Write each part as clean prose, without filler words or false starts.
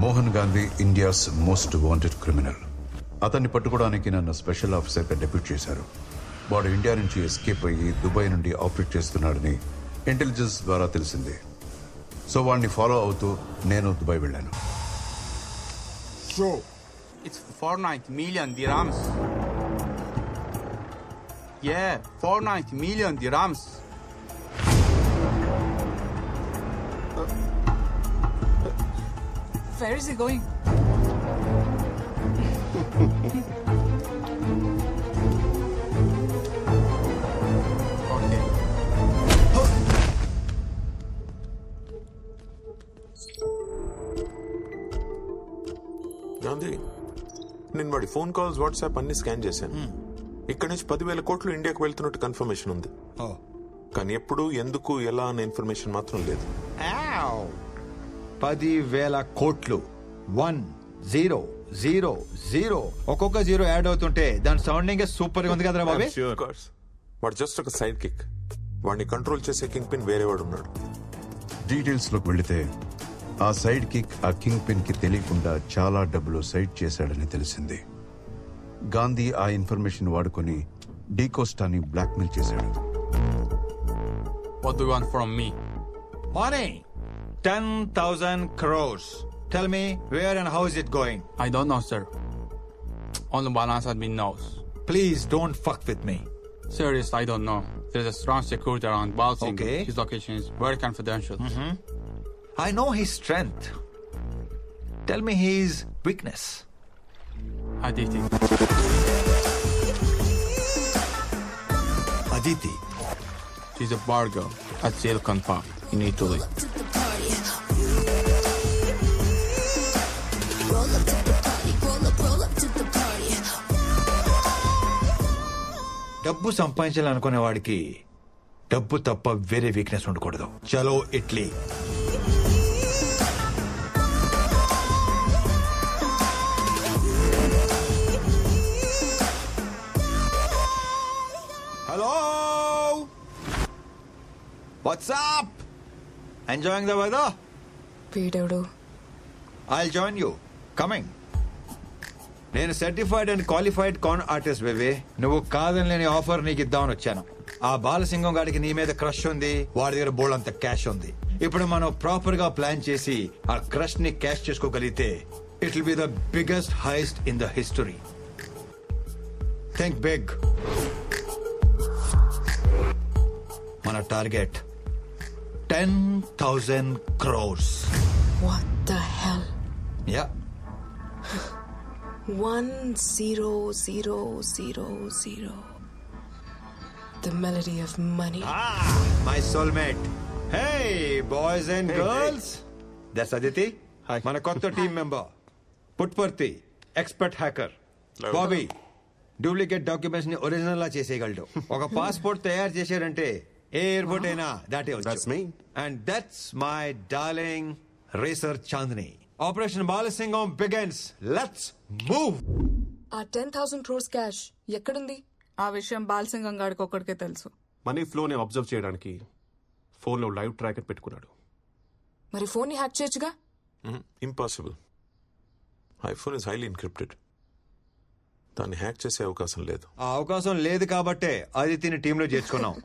Mohan Gandhi India's most wanted criminal. అతన్ని పట్టుకోవడానికి నన్ను స్పెషల్ ఆఫీసర్గా డెప్యూట్ చేశారు. వాడు ఇండియా నుంచి ఎస్కేప్ అయ్యి దుబాయ్ నుండి ఆపరేట్ చేస్తున్నాడని ఇంటెలిజెన్స్ ద్వారా తెలిసింది. సో వాడిని ఫాలో అవుతూ నేను దుబాయ్ వెళ్ళాను. So, it's 490 million dirhams. Yeah, 490 million dirhams. Where is he going? Okay. Gandhi, నేను వాడి ఫోన్ కాల్స్, వాట్సాప్ అన్ని స్కాన్ చేశాను. ఇక్కడ నుంచి 10,000 కోట్లు ఇండియాకు వెళ్తున్నట్టు కన్ఫర్మేషన్ ఉంది. కానీ ఎప్పుడు, ఎందుకు, ఎలా అనే ఇన్ఫర్మేషన్ మాత్రం లేదు. 10,000 కోట్లు 1000 ఒక్కొక్క జీరో యాడ్ అవుతుంటే దాని సౌండింగ్ సూపర్ గా ఉంది కదరా బాబే. వాడు జస్ట్ ఒక సైడ్ కిక్. వాడిని కంట్రోల్ చేసే కింగ్ పిన్ వేరే వాడు ఉన్నాడు. డీటెయిల్స్ లోకి వెళితే ఆ సైడ్ కిక్ ఆ కింగ్ పిన్ కి తెలియకుండా చాలా డబ్బులు సైడ్ చేశాడని తెలిసింది. గాంధీ ఆ ఇన్ఫర్మేషన్ వాడుకొని డీకోస్టాని బ్లాక్మెయిల్ చేశాడు. What do you want from me? Money 10,000 crores. Tell me where and how is it going? I don't know, sir. Only balance admin knows. Please don't fuck with me. Serious, I don't know. There's a strong security around Balsing. Okay. His location is very confidential. I know his strength. Tell me his weakness. Aditi. Aditi. She's a bar girl at Silicon Park in Italy. డబ్బు సంపాదించాలనుకునే వాడికి డబ్బు తప్ప వేరే weakness ఉండకూడదు. చలో ఇట్లీ. Hello, what's up? Enjoying the weather? వీడెవడు? I'll join you. Coming. నేను certified and qualified con artist baby. నువ్వు కాదని లేని ఆఫర్ నీకు ఇద్దామని వచ్చాను. ఆ బాలసింగం గాడికి నీ మీద క్రష్ ఉంది, వాడి దగ్గర బోల్డ్ అంత క్యాష్ ఉంది. ఇప్పుడు మనం ప్రాపర్ గా ప్లాన్ చేసి ఆ క్రష్ ని క్యాష్ చేసుకోగలిగితే it will be the biggest heist in the history. Think big. మన target 10,000 crores. What the hell? Yeah. 10,000. The melody of money. My soulmate. Hey, boys and girls. That's Aditi. Hi. మన కొత్త team member. Puttaparthi, expert hacker. Bobby, duplicate documents ని original లా చేసేయగలడు. ఒక passport తయారు చేశారంటే ఏ airport అయినా దాటేవచ్చు. That's me. And that's my darling racer Chandni. Operation Balasingam begins. Let's move. ఆ 10,000 crores క్యాష్ ఎక్కడుంది? ఆ విషయం బాలసింగం గాడికి ఒక్కడికే తెలుసు. మనీ ఫ్లోని అబ్జర్వ్ చేయడానికి ఫోన్లో లైవ్ ట్రాకర్ పెట్టుకున్నాడు. మరి ఫోన్ ని హ్యాక్ చేయొచ్చుగా? Impossible. IPhone is highly encrypted. దాన్ని హ్యాక్ చేసే అవకాశం లేదు. ఆ అవకాశం లేదు కాబట్టే ఆదిత్యని టీంలో చేర్చుకున్నాం.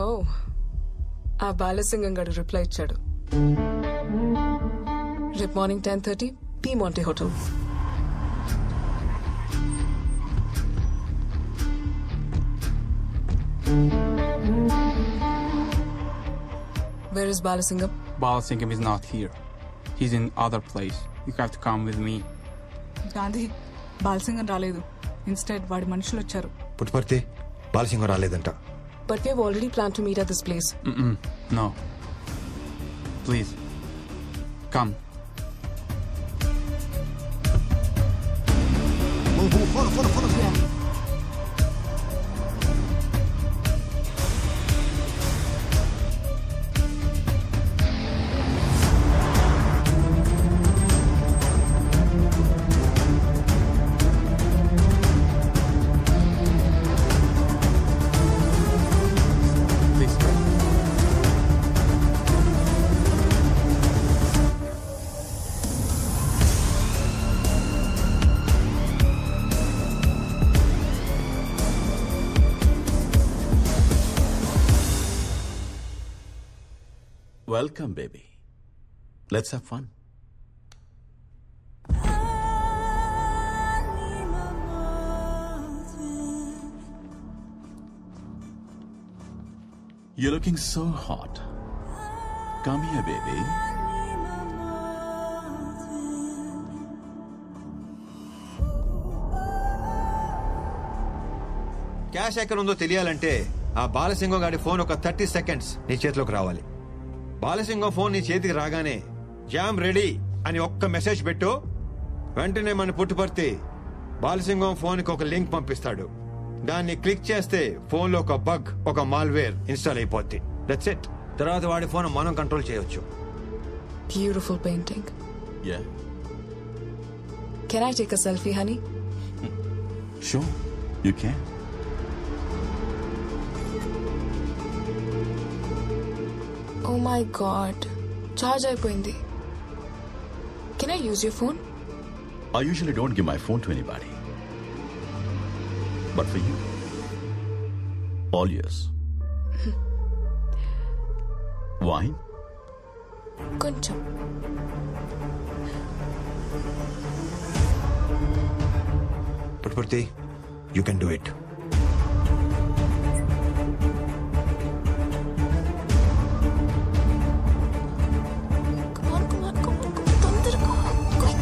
ఓ, ఆ బాలసింగం గారు రిప్లై ఇచ్చాడు. రేపు morning 10:30 P Monte Hotel. Where is Balasingam? Balasingam is not here. He's in other place. You have to come with me. Gandhi, Balasingam రాలేదు. ఇన్స్టెడ్ వాడి మనుషులు వచ్చారు. పుట్పర్తి, బాలసింగం రాలేదంట. But we have already planned to meet at this place. No. Please. Come. Yeah. Please. Welcome baby, let's have fun. You're looking so hot. Come here, baby. Cash ఎక్కడ ఉందో తెలియాలంటే ఆ బాలసింగం గారి ఫోన్ ఒక 30 సెకండ్స్ నీ చేతిలోకి రావాలి. బాలసింగం ఫోన్ నీ చేతికి రాగానే జామ్ రెడీ అని ఒక్క మెసేజ్ పెట్టు. వెంటనే మన పుట్టుపర్తి బాలసింగం ఫోన్ కి ఒక లింక్ పంపిస్తాడు. దాన్ని క్లిక్ చేస్తే ఫోన్ లో ఒక బగ్, ఒక మాల్వేర్ ఇన్స్టాల్ అయిపోద్ది. That's it. తర్వాత వాడి ఫోన్ మనం కంట్రోల్ చేయొచ్చు. Beautiful painting. Yeah. Can I take a selfie, honey? Sure, you can. Oh my god. Charge అయిపోయింది. Can I use your phone? I usually don't give my phone to anybody. But for you, all yours. Wine? కొంచెం. Puttaparthi, you can do it. తొందరగా. Quick.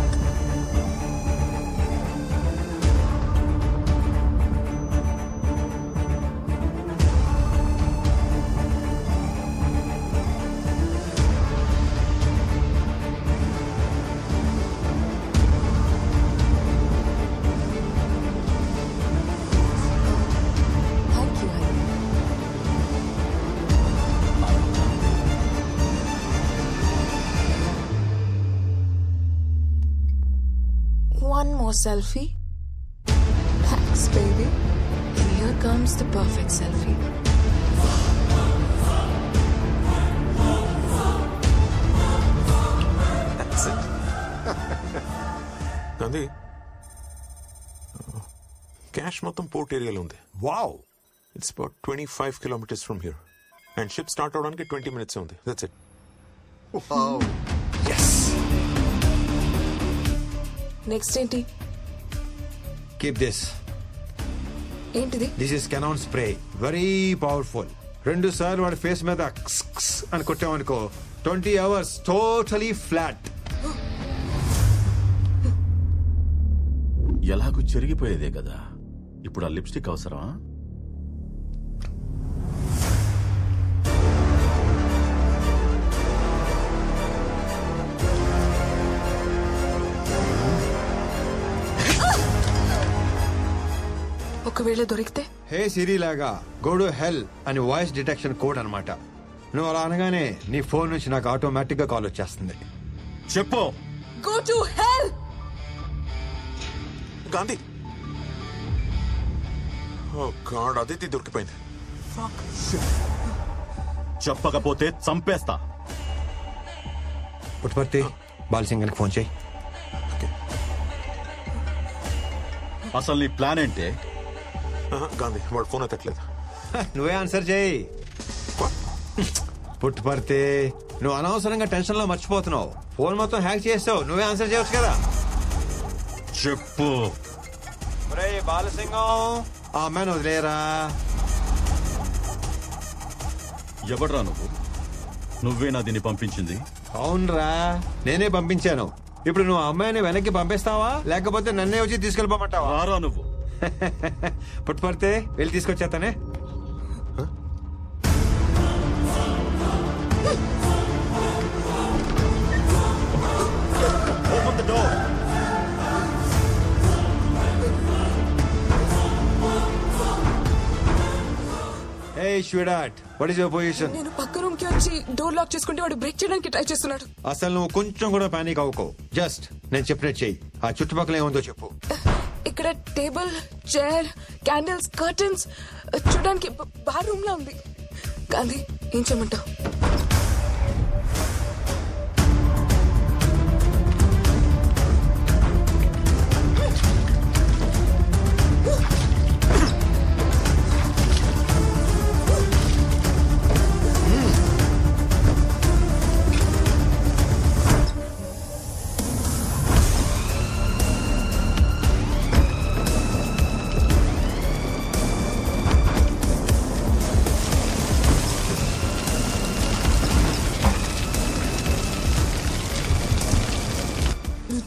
Thank you, honey. One more selfie. Thanks, baby. And here comes the perfect selfie. That's it. Gandhi, cash మొత్తం port ఏరియాలో ఉంది. Wow. It's about 25 kilometers from here. And ship start అవడానికి 20 minutes ఉంది. That's it. Next ఏంటి? Keep this. ఏంటిది? This is cannon spray. Very powerful. 2 సార్లు వాడి face మీద క్స్ క్స్ అని కొట్టామనుకో 20 hours టోటలీ ఫ్లాట్. ఎలాగూ చెరిగిపోయేదే కదా, ఇప్పుడు ఆ లిప్స్టిక్ అవసరమా? ఒకవేళ దొరికితే? హే సిరి లాగా గో టు హెల్ అని వాయిస్ డిటెక్షన్ కోడ్ అన్నమాట. నువ్వు అలా అనగానే నీ ఫోన్ నుంచి నాకు ఆటోమేటిక్ గా కాల్ వచ్చేస్తుంది. చెప్పు. Go to hell! Gandhi, oh god, Aditi దొరికిపోయింది. చెప్పకపోతే చంపేస్తా. పుట్టుపర్తి, బాలసింగన్కి ఫోన్ చేయి. అసలు నీ ప్లాన్ ఏంటే? గాంధీ, వాడు ఫోన్ ఎత్తట్లేదు. నువ్వే ఆన్సర్ చేయి. పుట్టుపర్తి, నువ్వు అనవసరంగా టెన్షన్ లో మర్చిపోతున్నావు. ఫోన్ మొత్తం హ్యాక్ చేస్తావు. నువ్వే ఆన్సర్ చేయవచ్చు కదా. చెప్పు. బాలసింగం, ఆ అమ్మాయిని వదిలేరా. ఎవడ్రా నువ్వు? నువ్వేనా దీన్ని పంపించింది? అవునరా, నేనే పంపించాను. ఇప్పుడు నువ్వు అమ్మాయిని వెనక్కి పంపిస్తావా లేకపోతే నన్నే వచ్చి తీసుకెళ్ళిపోమంటావా? రారా నువ్వు. పుట్టుపడితే వెళ్ళి తీసుకొచ్చేస్తానే. Open the door. Hey, sweetheart, what is your position? నేను పక్క రూమ్ కి వచ్చి డోర్ లాక్ చేసుకుంటే వాడు బ్రేక్ చేయడానికి ట్రై చేస్తున్నాడు. అసలు నువ్వు కొంచెం కూడా పానిక్ అవ్వకు. జస్ట్ నేను చెప్పినట్టు చెయ్యి. ఆ చుట్టుపక్కల ఏముందో చెప్పు. ఇక్కడ టేబుల్, చైర్, క్యాండిల్స్, కర్టన్స్ చూడడానికి బార్ రూమ్ లా ఉంది. గాంధీ, ఏం చేయమంటావు?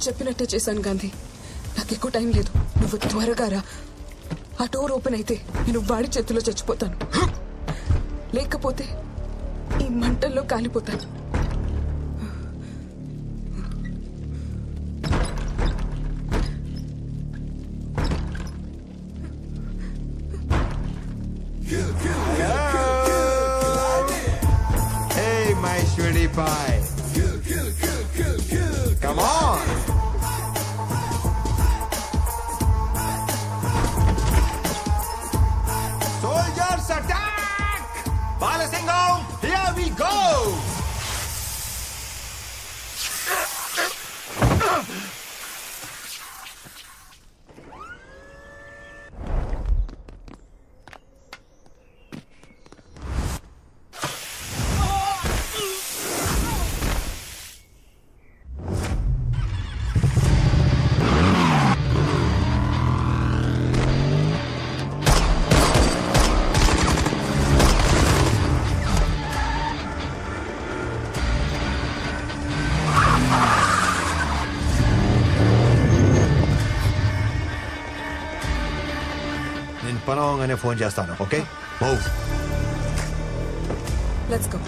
చెప్పినట్టే చేశాను గాంధీ. నాకు ఎక్కువ టైం లేదు. నువ్వు త్వరగా రా. ఆ డోర్ ఓపెన్ అయితే నేను వాడి చేతిలో చచ్చిపోతాను, లేకపోతే ఈ మంటల్లో కాలిపోతాను. Hey, my sweetie pie. Come on. Soldiers attack! Balasingam, here we go! నేను పనవగానే ఫోన్ చేస్తాను. Okay, move. Let's go.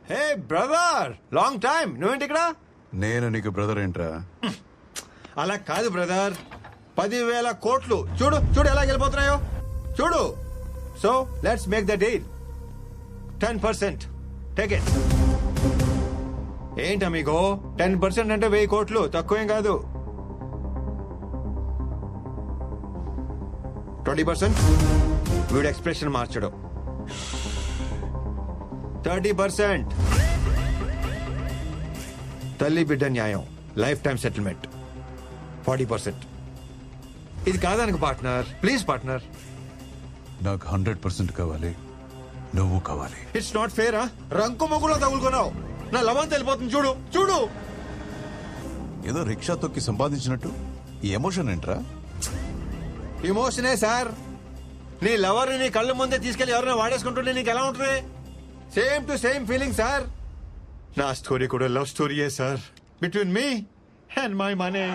Hey brother, long time. నువ్వేంటి ఇక్కడ? నేను నీకు బ్రదర్ ఏంట్రా? అలా కాదు బ్రదర్, 10,000 కోట్లు చూడు చూడు ఎలా వెళ్ళిపోతున్నాయో చూడు. So let's make the deal. 10%. Take it. ఏంటి అమిగో, 10% అంటే 1000 కోట్లు, తక్కువేం కాదు. 20%. వీడు ఎక్స్ప్రెషన్ మార్చడం. 30%. తల్లి బిడ్డ న్యాయం, లైఫ్ టైం సెటిల్మెంట్. 40%. ఇది కాదానికి పార్ట్నర్, ప్లీజ్ పార్ట్నర్. నాకు 100% కావాలి, నువ్వు కావాలి. ఇట్స్ నాట్ ఫేరా? రంకు మొగులో తగులుకున్నావు. నా లవం తెలిపోతుంది చూడు చూడు. ఏదో రిక్షా తొక్కి సంపాదించినట్టు ఈ ఎమోషన్ ఏంట్రా? ఇమోషనే సార్. నీ లవర్ నీ కళ్ళ ముందే తీసుకెళ్లి ఎవరైనా వాడేసుకుంటుంటే నీకు ఎలా ఉంటుంది? Same to same feeling sir. నా స్టోరీ కూడా లవ్ స్టోరీయే sir, between me and my money.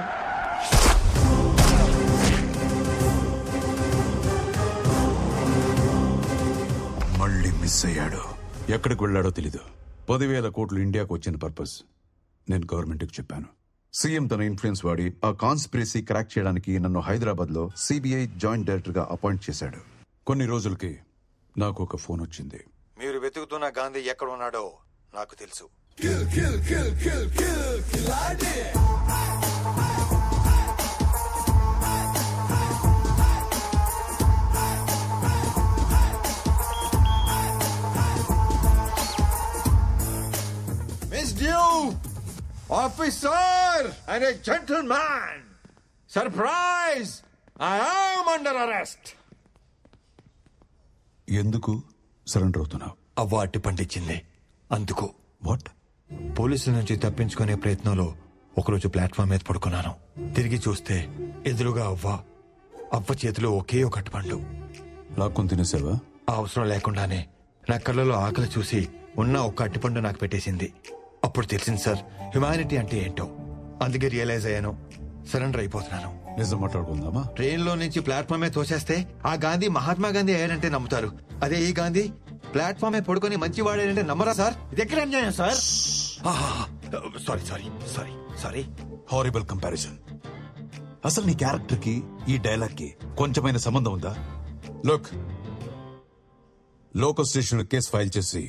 మళ్ళీ మిస్ అయ్యాడు. ఎక్కడికి వెళ్ళాడో తెలీదు. 10,000 కోట్లు ఇండియాకు వచ్చిన పర్పస్ నేను గవర్నమెంట్కి చెప్పాను. సీఎం తన ఇన్ఫ్లుయెన్స్ వాడి ఆ కాన్స్పిరసీ క్రాక్ చేయడానికి నన్ను హైదరాబాద్ లో సిబిఐ జాయింట్ డైరెక్టర్ గా అపాయింట్ చేశాడు. కొన్ని రోజులకి నాకు ఒక ఫోన్ వచ్చింది. మీరు వెతుకుతున్న గాంధీ ఎక్కడ ఉన్నాడో నాకు తెలుసు. Miss due officer and A gentleman, surprise, I am under arrest. ఎందుకు సరెండర్ అవుతున్నావు? అవ్వ అట్టి పండించింది అందుకు. వాట్? పోలీసుల నుంచి తప్పించుకునే ప్రయత్నంలో ఒకరోజు ప్లాట్ఫామ్ మీద పడుకున్నాను. తిరిగి చూస్తే ఎదురుగా అవ్వ చేతిలో ఒకే ఒక అట్టుపండు. లాక్కొని తినేసావా? ఆ అవసరం లేకుండానే నా కళ్ళలో ఆకలి చూసి ఉన్న ఒక్క అట్టిపండు నాకు పెట్టేసింది. అప్పుడు తెలిసింది సార్, హ్యుమానిటీ అంటే ఏంటో. అందుకే రియలైజ్ అయ్యాను, సరెండర్ అయిపోతున్నాను. నిజం మాట్లాడుకుందామా? ట్రైన్ లో నుంచి ప్లాట్ఫామ్ మీద తోసేస్తే ఆ గాంధీ మహాత్మా గాంధీ అయ్యాడంటే నమ్ముతారు. అదే ఈ గాంధీ ప్లాట్ఫామ్ మీద పడుకొని మంచి వాడాడంటే నమ్మరా సార్? ఇది ఎక్కడ అన్యాయం sir? Sorry sorry sorry sorry. Horrible comparison. అసలు నీ క్యారెక్టర్ కి ఈ డైలాగ్ కి కొంచెమైన సంబంధం ఉందా? లోకల్ స్టేషన్ కేసు ఫైల్ చేసి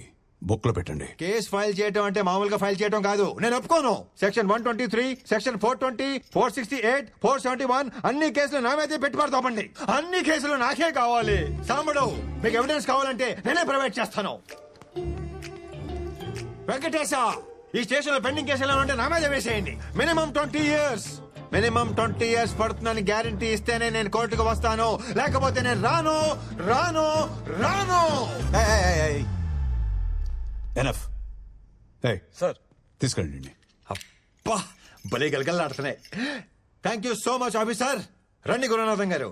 బుక్ లో పెట్టండి. కేసు ఫైల్ చేయడం అంటే మామూలుగా ఫైల్ చేయడం కాదు. నేను ఒప్పుకోను. సెక్షన్ 123, సెక్షన్ 420, 468, 471 అన్ని కేసులు నా మీదే పెట్టి పడతామండి. అన్ని కేసులు నాకే కావాలి. సాంబడు, మీకు ఎవిడెన్స్ కావాలంటే నేనే ప్రొవైడ్ చేస్తాను. వెంకటేశ, ఈ స్టేషన్ లో పెండింగ్ కేసులు ఉంటే నా మీద వేసేయండి. Minimum 20 years. మినిమం 20 years పడుతుందని గ్యారంటీ ఇస్తేనే నేను కోర్టుకు వస్తాను, లేకపోతే నేను రాను రాను రాను. ఎనఫ్. సార్ తీసుకెళ్ళండి. అబ్బా, భలే గలగలాడుతున్నాయి. Thank you so much officer. రండి గురునాథం గారు.